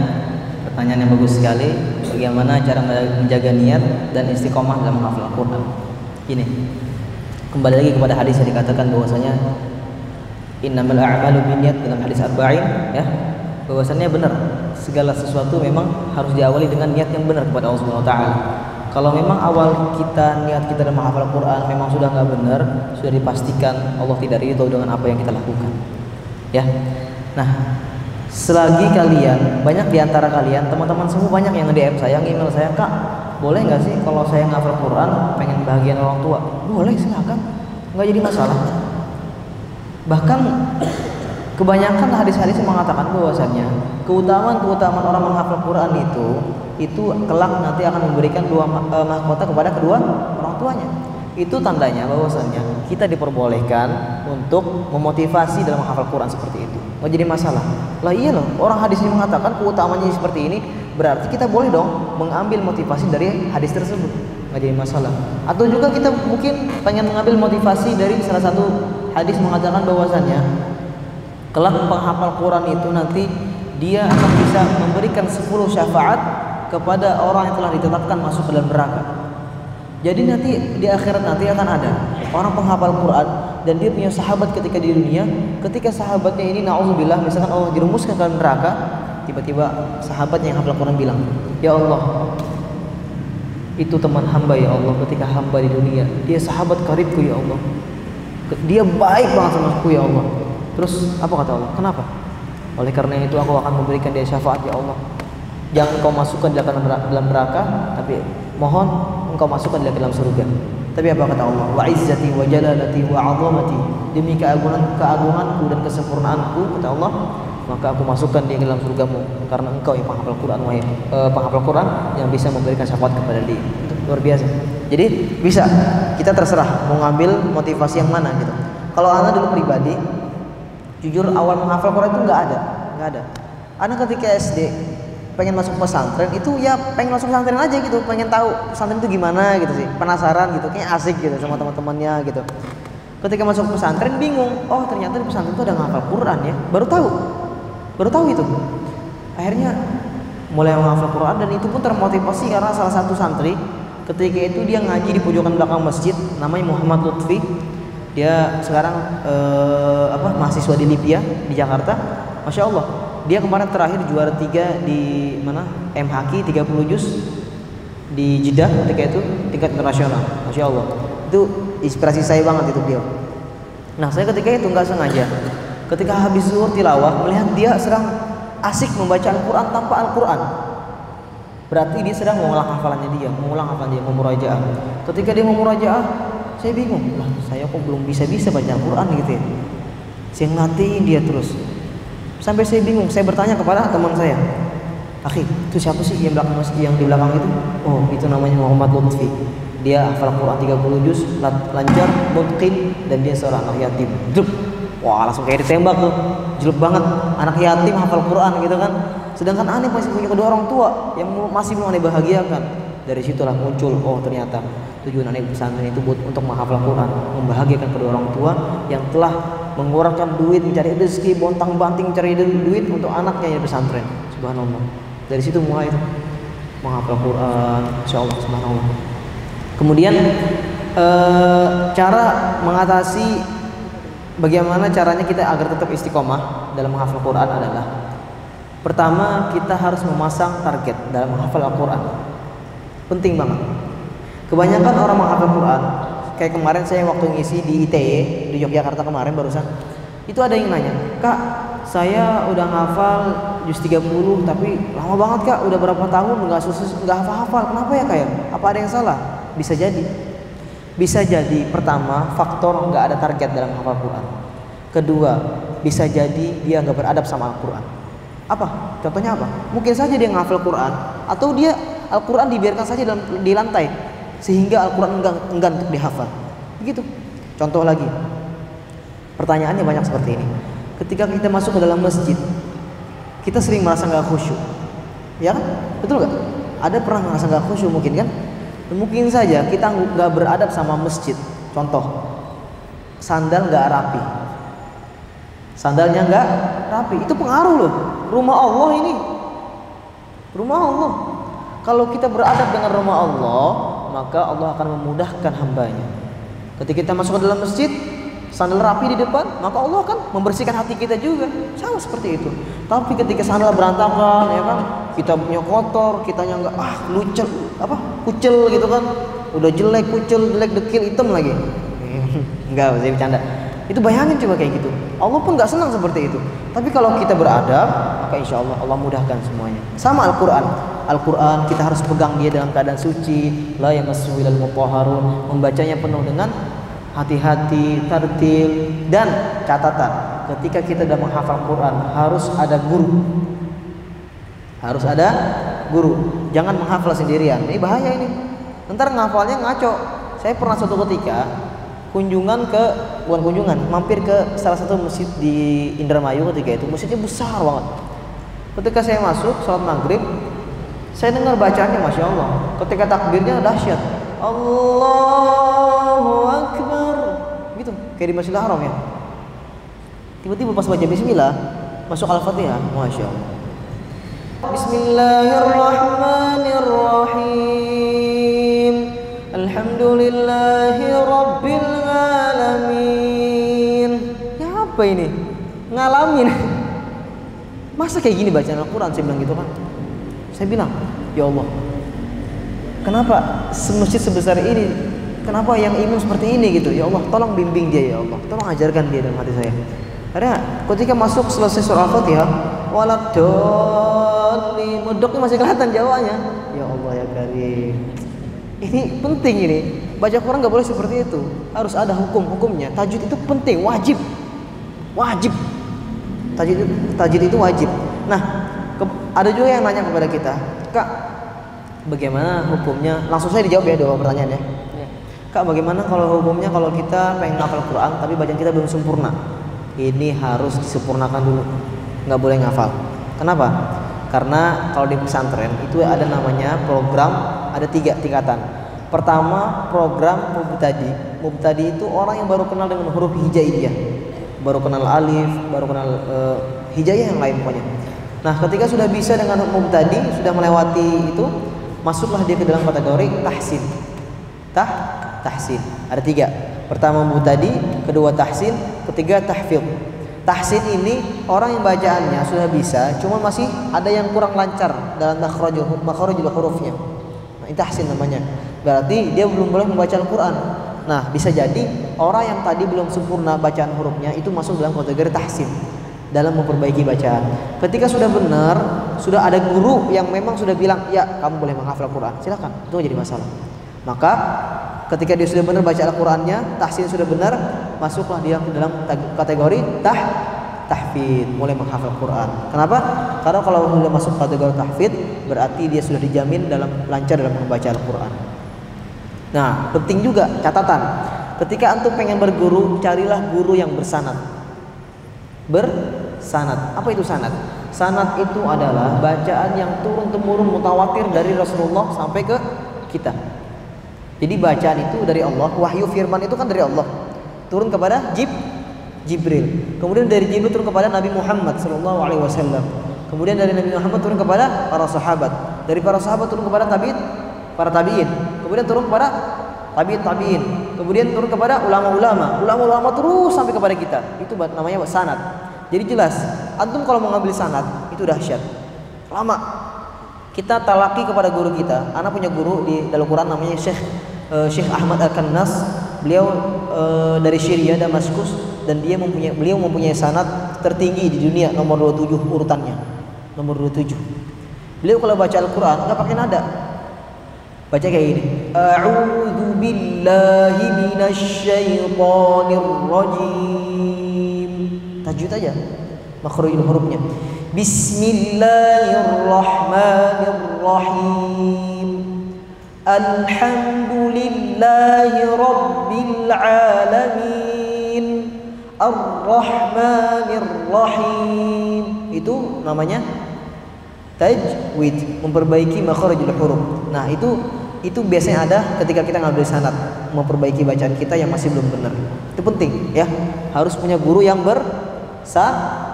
Pertanyaan yang bagus sekali. Bagaimana cara menjaga niat dan istiqomah dalam menghafal Al-Qur'an? Ini kembali lagi kepada hadis yang dikatakan bahwasanya innamal a'malu binniyat dalam hadis arba'in, ya. Bahwasannya benar, segala sesuatu memang harus diawali dengan niat yang benar kepada Allah Subhanahu wa taala. Kalau memang awal niat kita dalam menghafal Al-Qur'an memang sudah enggak benar, sudah dipastikan Allah tidak ridho dengan apa yang kita lakukan. Ya. Nah, selagi kalian, banyak diantara kalian, teman-teman semua banyak yang nge-DM saya, nge-email saya, Kak, boleh nggak sih kalau saya ngafal Quran, pengen bahagian orang tua? Boleh, silakan, nggak jadi masalah. Bahkan kebanyakan hadis-hadis mengatakan bahwasannya keutamaan orang menghafal Quran itu kelak nanti akan memberikan dua mahkota kepada kedua orang tuanya. Itu tandanya bahwasannya kita diperbolehkan untuk memotivasi dalam menghafal Quran seperti itu. Nggak jadi masalah. Lah iya loh, orang hadis ini mengatakan keutamaannya seperti ini, berarti kita boleh dong mengambil motivasi dari hadis tersebut. Nggak jadi masalah. Atau juga kita mungkin pengen mengambil motivasi dari salah satu hadis mengatakan bahwasannya kelak penghafal Quran itu nanti dia akan bisa memberikan 10 syafaat kepada orang yang telah ditetapkan masuk ke dalam neraka. Jadi nanti di akhirat nanti akan ada orang penghafal Quran dan dia punya sahabat ketika di dunia, ketika sahabatnya ini naudzubillah misalkan Allah dirumuskan ke dalam neraka, tiba-tiba sahabatnya yang hafal Quran bilang, "Ya Allah, itu teman hamba ya Allah ketika hamba di dunia, dia sahabat karibku ya Allah. Dia baik banget sama aku ya Allah." Terus apa kata Allah? Kenapa? Oleh karena itu aku akan memberikan dia syafaat ya Allah. Jangan kau masukkan dia ke dalam neraka, tapi mohon engkau masukkan dia ke dalam surga. Tapi apa kata Allah? Wa izzati wa jalalati wa 'azamati, demi keagunganku dan kesempurnaanku, kata Allah, maka aku masukkan dia ke dalam surgamu karena engkau yang penghafal Quran, penghafal Quran yang bisa memberikan syafaat kepada dia. Itu luar biasa. Jadi bisa, kita terserah mau ngambil motivasi yang mana gitu. Kalau anak dulu pribadi, jujur awal menghafal Quran itu nggak ada. Anak ketika SD pengen masuk pesantren itu ya pengen masuk pesantren aja gitu, pengen tahu pesantren itu gimana gitu sih, penasaran gitu, kayak asik gitu sama teman-temannya gitu. Ketika masuk pesantren bingung, oh ternyata di pesantren itu ada menghafal Quran ya, baru tahu itu. Akhirnya mulai menghafal Quran dan itu pun termotivasi karena salah satu santri ketika itu dia ngaji di pojokan belakang masjid, namanya Muhammad Lutfi. Dia sekarang mahasiswa di Libya di Jakarta, masya Allah. Dia kemarin terakhir juara 3 di mana MHQ 30 juz di Jeddah ketika itu tingkat internasional, masya Allah. Itu inspirasi saya banget itu beliau. Nah saya ketika itu nggak sengaja, ketika habis zuhur tilawah melihat dia sedang asik membaca Al-Quran tanpa Al-Quran, berarti dia sedang mengulang hafalannya dia, memurajaah. Ketika dia memurajaah, saya bingung, lah saya kok belum bisa baca Al-Quran gitu ya. Saya ngatiin dia terus. Sampai saya bingung, saya bertanya kepada teman saya, "Akhi, itu siapa sih yang di belakang itu?" "Oh, itu namanya Muhammad Lutfi. Dia hafal Quran 30 juz, lancar, mutqin, dan dia seorang anak yatim." Jep. Wah, langsung kayak ditembak tuh. Jelek banget, anak yatim hafal Quran gitu kan. Sedangkan aneh masih punya kedua orang tua yang masih belum aneh bahagiakan. Dari situlah muncul, oh ternyata tujuan aneh pesantren itu untuk menghafal Quran, membahagiakan kedua orang tua yang telah mengeluarkan duit mencari rezeki, bontang-banting cari duit untuk anaknya yang pesantren. Subhanallah. Dari situ mulai itu menghafal Quran, insyaallah, subhanallah. Kemudian cara mengatasi bagaimana caranya kita agar tetap istiqomah dalam menghafal Quran adalah pertama kita harus memasang target dalam menghafal Al-Quran. Penting banget. Kebanyakan orang menghafal Quran, kayak kemarin saya waktu ngisi di ITE di Yogyakarta kemarin barusan, itu ada yang nanya, "Kak, saya udah ngafal juz 30 tapi lama banget Kak, udah berapa tahun nggak hafal-hafal, kenapa ya Kak ya? Apa ada yang salah?" Bisa jadi pertama faktor nggak ada target dalam menghafal Quran. Kedua, bisa jadi dia nggak beradab sama Al-Quran. Apa? Contohnya apa? Mungkin saja dia ngafal Quran atau dia Al-Quran dibiarkan saja di lantai sehingga Al-Quran enggan untuk dihafal. Begitu. Contoh lagi. Pertanyaannya banyak seperti ini. Ketika kita masuk ke dalam masjid, kita sering merasa nggak khusyuk. Ya kan? Betul nggak? Ada pernah merasa nggak khusyuk mungkin kan? Mungkin saja kita nggak beradab sama masjid. Contoh, sandal nggak rapi. Sandalnya nggak rapi. Itu pengaruh loh. Rumah Allah ini. Rumah Allah. Kalau kita beradab dengan rumah Allah, maka Allah akan memudahkan hambanya. Ketika kita masuk ke dalam masjid, sandal rapi di depan, maka Allah akan membersihkan hati kita juga. Sama seperti itu. Tapi ketika sandal berantakan, ya kan, kita punya kotor, kitanya enggak kucel gitu kan, udah jelek, kucel, jelek, dekil, hitam lagi. Enggak, saya bercanda. Itu bayangin coba kayak gitu. Allah pun nggak senang seperti itu. Tapi kalau kita beradab, maka insya Allah Allah mudahkan semuanya. Sama Al-Quran. Al-Quran kita harus pegang dia dalam keadaan suci. La yamassuhu illal mutahharun. Membacanya penuh dengan hati-hati, tartil, dan catatan. Ketika kita sudah menghafal Quran harus ada guru. Harus ada guru. Jangan menghafal sendirian. Ini bahaya ini. Ntar ngafalnya ngaco. Saya pernah suatu ketika bukan kunjungan, mampir ke salah satu masjid di Indramayu ketika itu. Masjidnya besar banget. Ketika saya masuk sholat maghrib, saya dengar bacaannya, masya Allah. Ketika takbirnya dahsyat, Allahu Akbar, gitu, kayak di Masjidil Haram ya. Tiba-tiba pas baca Bismillah, masuk Al-Fatihah, masya Allah. Bismillahirrahmanirrahim. Alhamdulillahi Rabbil Alamin. Ya apa ini? Ngalamin. Masa kayak gini bacaan Al-Quran? Saya bilang gitu kan. Saya bilang, ya Allah, kenapa masjid sebesar ini, kenapa yang imam seperti ini gitu? Ya Allah, tolong bimbing dia ya Allah, tolong ajarkan dia dalam hati saya. Karena ketika masuk selesai surah Al-Fatihah, waladhdallin, medoknya masih kelihatan Jawanya. Ya Allah ya Karim. Ini penting ini. Baca Quran nggak boleh seperti itu. Harus ada hukumnya. Tajwid itu penting, wajib. Tajwid itu wajib. Nah, ada juga yang nanya kepada kita, Kak, bagaimana hukumnya? Langsung saya dijawab ya dua pertanyaan ya. Kak, bagaimana kalau hukumnya kalau kita pengen ngafal Quran tapi bacaan kita belum sempurna? Ini harus disempurnakan dulu. Nggak boleh ngafal. Kenapa? Karena kalau di pesantren itu ada namanya program, ada 3 tingkatan. Pertama, program mubtadi. Mubtadi itu orang yang baru kenal dengan huruf hijaiyah, baru kenal alif, baru kenal hijaiyah yang lain pokoknya. Nah, ketika sudah bisa dengan mubtadi, sudah melewati itu, masuklah dia ke dalam kategori tahsin. Tahsin. Ada 3. Pertama mubtadi, kedua tahsin, ketiga tahfidz. Tahsin ini orang yang bacaannya sudah bisa, cuma masih ada yang kurang lancar dalam makhrajul hurufnya. Nah, itu tahsin namanya. Berarti dia belum boleh membaca Al-Quran. Nah, bisa jadi orang yang tadi belum sempurna bacaan hurufnya itu masuk dalam kategori tahsin, dalam memperbaiki bacaan. Ketika sudah benar, sudah ada guru yang memang sudah bilang, ya kamu boleh menghafal Al-Quran, silakan, itu nggak jadi masalah. Maka ketika dia sudah benar baca Al-Qurannya, tahsin sudah benar, masuklah dia ke dalam kategori tahfidz, mulai menghafal Quran. Kenapa? Karena kalau sudah masuk kategori tahfidz, berarti dia sudah dijamin lancar dalam membaca Al-Quran. Nah, penting juga catatan. Ketika antum pengen berguru, carilah guru yang bersanad. Bersanad. Apa itu sanad? Sanad itu adalah bacaan yang turun-temurun mutawatir dari Rasulullah sampai ke kita. Jadi bacaan itu dari Allah, wahyu firman itu kan dari Allah, turun kepada Jibril. Kemudian dari Jibril turun kepada Nabi Muhammad SAW. Kemudian dari Nabi Muhammad turun kepada para sahabat. Dari para sahabat turun kepada para tabiin. Kemudian turun kepada tabiin. Kemudian turun kepada ulama-ulama. Ulama-ulama terus sampai kepada kita. Itu namanya sanad. Jadi jelas, antum kalau mau ngambil sanad itu dahsyat. Lama. Kita talaki kepada guru kita. Anak punya guru di dalam Quran namanya Syekh Ahmad Al-Kannas. Beliau dari Syria, Damaskus, dan beliau mempunyai sanad tertinggi di dunia, nomor 27 urutannya. Nomor 27. Beliau kalau baca Al-Quran enggak pakai nada. Baca kayak gini. A'udzu billahi minasyaitonir rajim. Tajwid aja. Makhrajul hurufnya. Bismillahirrahmanirrahim. Alhamdulillahi rabbil alamin. Ar-Rahmanir-Rahim. Itu namanya tajwid, memperbaiki makhrajul huruf. Nah, itu biasanya ada ketika kita ngambil sanad, memperbaiki bacaan kita yang masih belum benar. Itu penting ya. Harus punya guru yang bersanad.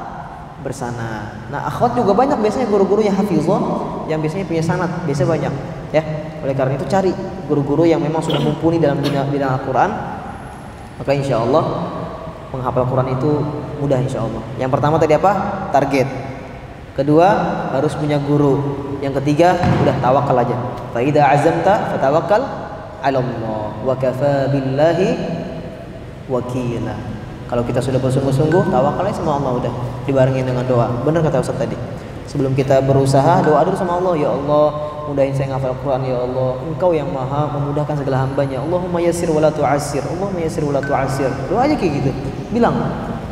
Nah, akhwat juga banyak biasanya guru-guru yang hafizun yang biasanya punya sanad, biasanya banyak ya. Oleh karena itu cari guru-guru yang memang sudah mumpuni dalam bidang Al-Quran, maka insyaallah menghafal Quran itu mudah insyaallah. Yang pertama tadi apa? Target. Kedua, harus punya guru. Yang ketiga, udah tawakal aja. Fa idza azamta fatawakkal 'ala Allah wa kafa billahi wakila. Kalau kita sudah bersungguh-sungguh, tawakal sama Allah, udah dibarengi dengan doa. Benar kata Ustaz tadi. Sebelum kita berusaha, doa dulu sama Allah. Ya Allah, mudahin saya ngafal Quran. Ya Allah, Engkau yang maha memudahkan segala hambanya. Allahumma yassir wa la tu'assir. Allahumma yassir wa la tu'assir. Doa aja kayak gitu. Bilang,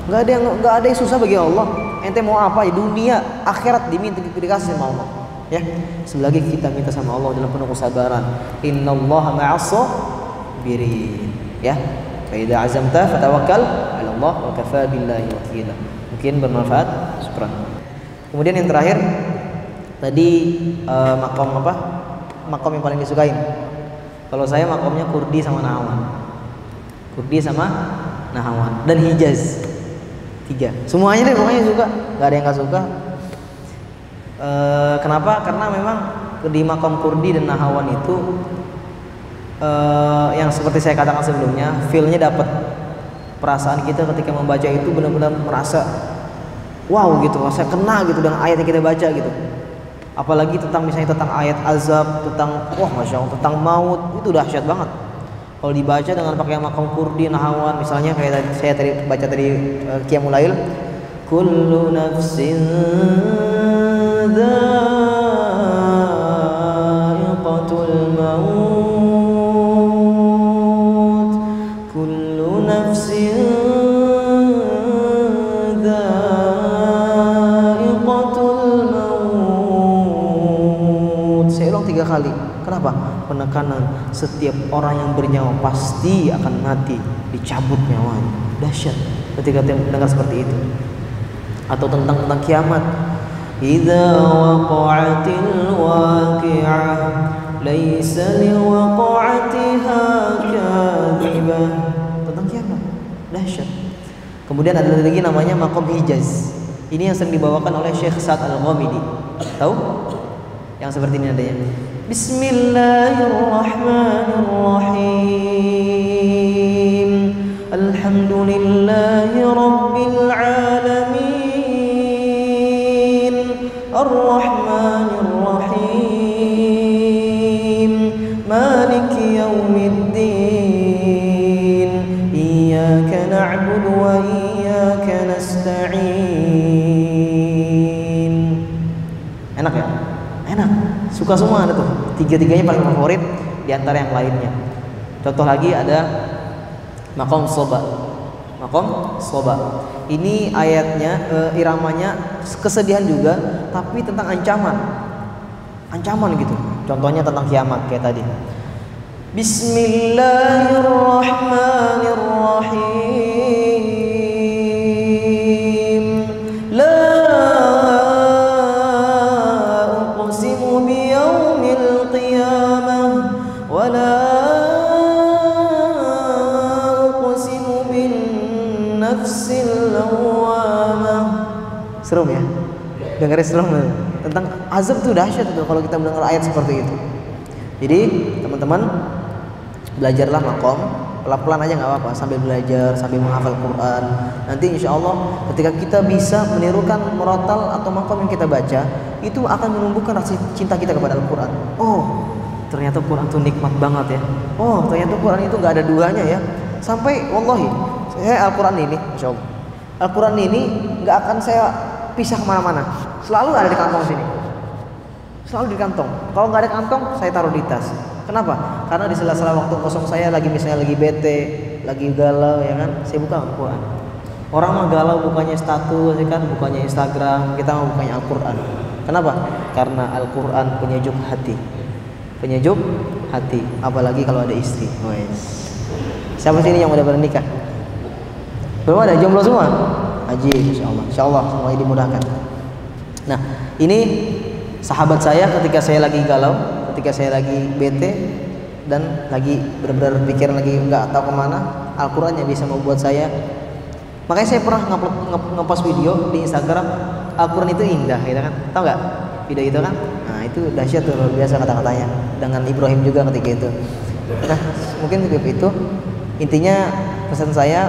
nggak ada yang susah bagi Allah. Ente mau apa? Dunia, akhirat diminta dikasih sama Allah. Ya, selagi kita minta sama Allah dalam penuh kesabaran. Innallaha ma'as-sabirin. Ya. Fa idza azamta fatawakkal 'ala Allah wa kafa billahi wakila. Mungkin bermanfaat. Syukran. Kemudian yang terakhir tadi makom apa? Makom yang paling disukain. Kalau saya makomnya Kurdi sama Nahawan. Kurdi sama Nahawan dan Hijaz. 3. Semuanya deh pokoknya suka. Gak ada yang gak suka. Kenapa? Karena memang di makom Kurdi dan Nahawan itu yang seperti saya katakan sebelumnya, feel-nya dapat. Perasaan kita ketika membaca itu benar-benar merasa wow gitu, saya kena gitu dengan ayat yang kita baca gitu. Apalagi tentang misalnya tentang ayat azab, tentang masya Allah, tentang maut, itu dahsyat banget. Kalau dibaca dengan pakai makom Kurdi, Nahawan, misalnya kayak saya tadi baca tadi Qiyamul Lail, kullu nafsin dha'iqatul maut, kullu nafsin dha'iqatul maut. Saya ulang 3 kali. Kenapa? Penekanan setiap orang yang bernyawa pasti akan mati, dicabut nyawanya. Dahsyat ketika dengar seperti itu. Atau tentang kiamat. Idza waqa'atil waqi'ah laisa liwaqa'atiha kadhibah. Tentang kiamat. Dahsyat. Kemudian ada lagi namanya makom Hijaz. Ini yang sering dibawakan oleh Syekh Sa'ad Al-Ghamidi. Tahu? Yang seperti ini adanya. Bismillahirrahmanirrahim. Alhamdulillahi rabbil alamin. Ar-Rahmanir Rahim. Maliki yaumiddin. Iyyaka na'budu wa iyyaka nasta'in. Enak ya? Enak. Suka semua ada tuh. 3-3-nya paling favorit di antara yang lainnya. Contoh lagi ada makom soba. Makom soba. Ini ayatnya, iramanya kesedihan juga, tapi tentang ancaman. Ancaman gitu. Contohnya tentang kiamat kayak tadi. Bismillahirrahmanirrahim. La uqsimu biyaumil qiyamah wa la uqsimu bin nafsil lawwamah. Serem ya? Dengarnya serem ya? Tentang azab tuh dahsyat tuh kalau kita mendengar ayat seperti itu. Jadi teman-teman belajarlah makom, pelan-pelan aja nggak apa-apa, sambil belajar, sambil menghafal Quran. Nanti insya Allah ketika kita bisa menirukan murattal atau makom yang kita baca, itu akan menumbuhkan rasa cinta kita kepada Al-Quran. Oh, ternyata Quran itu nikmat banget ya. Oh, ternyata Quran itu nggak ada duanya ya. Sampai wallahi, saya Al-Quran ini, insya Allah, Al-Quran ini nggak akan saya pisah kemana-mana. Selalu ada di kantong sini. Selalu di kantong. Kalau nggak ada kantong, saya taruh di tas. Kenapa? Karena di sela-sela waktu kosong saya misalnya lagi bete, lagi galau ya kan, saya buka Al-Quran. Orang mah galau bukanya status ya kan, bukanya Instagram, kita mau bukanya Al-Quran. Kenapa? Karena Al-Quran penyejuk hati. Penyejuk hati, apalagi kalau ada istri. Siapa sini yang udah bernikah? Belum ada, jomblo semua? Haji, insyaallah. Insyaallah semuanya dimudahkan. Nah, ini sahabat saya ketika saya lagi galau, ketika saya lagi bete dan lagi benar-benar pikir lagi nggak tahu kemana, Al-Quran yang bisa membuat saya. Makanya saya pernah ngepost video di Instagram, Al-Quran itu indah, gitu kan? Tahu nggak video itu kan? Nah itu dahsyat tuh, luar biasa kata-katanya. Dengan Ibrahim juga ketika itu. Nah mungkin itu intinya pesan saya.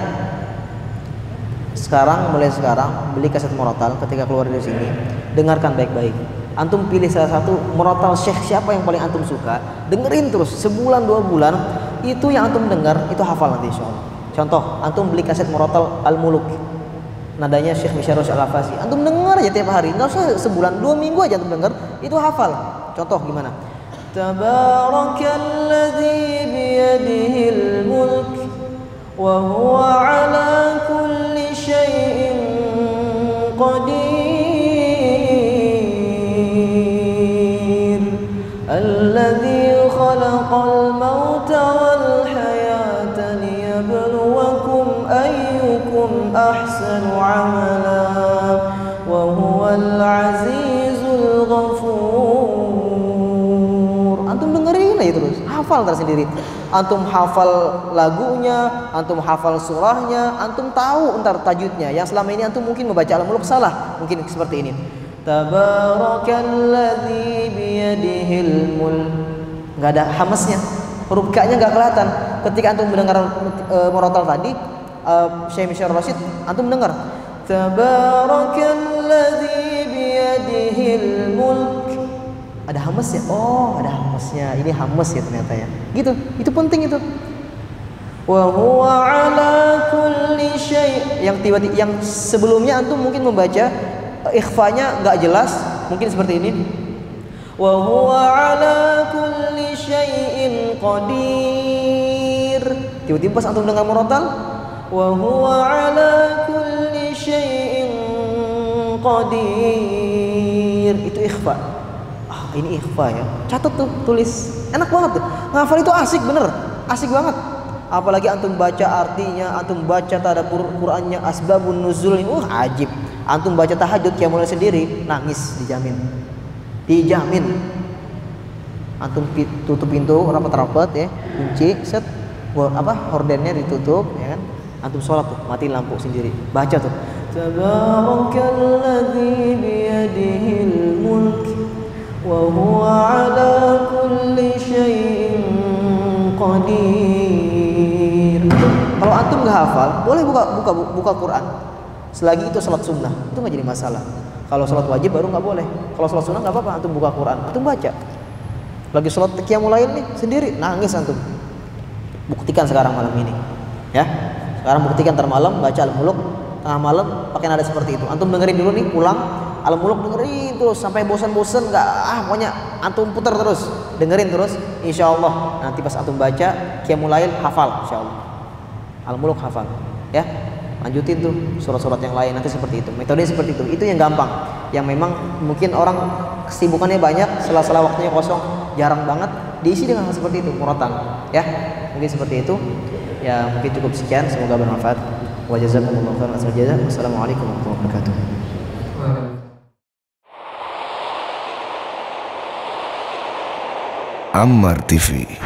Mulai sekarang beli kaset murattal ketika keluar dari sini, dengarkan baik-baik. Antum pilih salah satu murattal syekh siapa yang paling antum suka, dengerin terus sebulan 2 bulan, itu yang antum dengar itu hafal nanti insyaallah. Contoh, antum beli kaset Murattal Al-Muluk, nadanya Syekh Misharus Al-Afasi, antum dengar aja tiap hari, nggak usah sebulan, 2 minggu aja antum dengar, itu hafal. Contoh gimana? Tabarakalladzi biyadihil mulk wa huwa ala kulli syai'in qadir alladzi khalaqal mauta wal hayata liyabluwakum ayyukum ahsanu amala wa huwal azizul ghafur. Antum dengerin aja terus, hafal tersendiri. Antum hafal lagunya, antum hafal surahnya, antum tahu entar tajwidnya. Yang selama ini antum mungkin membaca Al-Muluk salah, mungkin seperti ini. Tabarakalladzi biyadihil mulk. Enggak ada hamesnya. Huruf K-nya enggak kelihatan. Ketika antum mendengar Murattal tadi, Syekh Misharus Rasyid, antum dengar Tabarakalladzi biyadihil mulk. Ada hamesnya. Oh, ada hamesnya. Ini hames ya ternyata ya. Gitu. Itu penting itu. Wa huwa ala kulli syai'. Yang sebelumnya antum mungkin membaca ikhfanya enggak jelas, mungkin seperti ini. Wa huwa ala kulli syai'in qadir. Tiba-tiba pas antum dengar Murattal, wa huwa ala kulli syai'in qadir. Itu ikhfa. Ini ikhfa ya. Catat tuh, tulis. Enak banget tuh. Ngafal itu asik bener. Asik banget. Apalagi antum baca artinya, antum baca tadabbur Qur'annya, asbabun nuzul ini ajib. Antum baca tahajud qiyamul lail sendiri, nangis dijamin. Dijamin. Antum tutup pintu rapat-rapat ya, kunci, set, hordennya ditutup ya kan. Antum sholat tuh, mati lampu sendiri. Baca tuh. Tabarakalladzi biyadihil mulk wa huwa ala kulli syai'in qadir. Kalau antum nggak hafal, boleh buka Quran. Selagi itu salat sunnah, itu nggak jadi masalah. Kalau salat wajib baru nggak boleh. Kalau salat sunnah nggak apa-apa, antum buka Quran, antum baca. Lagi salat qiyamul lail nih sendiri, nangis antum. Buktikan sekarang malam ini, ya. Sekarang buktikan ntar malam baca Al-Muluk, tengah malam pakai nada seperti itu. Antum dengerin dulu nih, pulang. Al-Muluk dengerin terus sampai bosan-bosan, nggak pokoknya antum putar terus, dengerin terus, insya Allah nanti pas antum baca qiyamul lail hafal, insya Allah Al-Muluk hafal ya. Lanjutin tuh surat-surat yang lain nanti seperti itu, metode seperti itu yang gampang. Yang memang mungkin orang kesibukannya banyak, sela-sela waktunya kosong jarang banget, diisi dengan hal seperti itu, Murattal ya. Mungkin seperti itu ya. Mungkin cukup sekian, semoga bermanfaat. Wa jazakumullahu khairan atas jazaa. Wassalamualaikum warahmatullahi wabarakatuh. Ammar TV.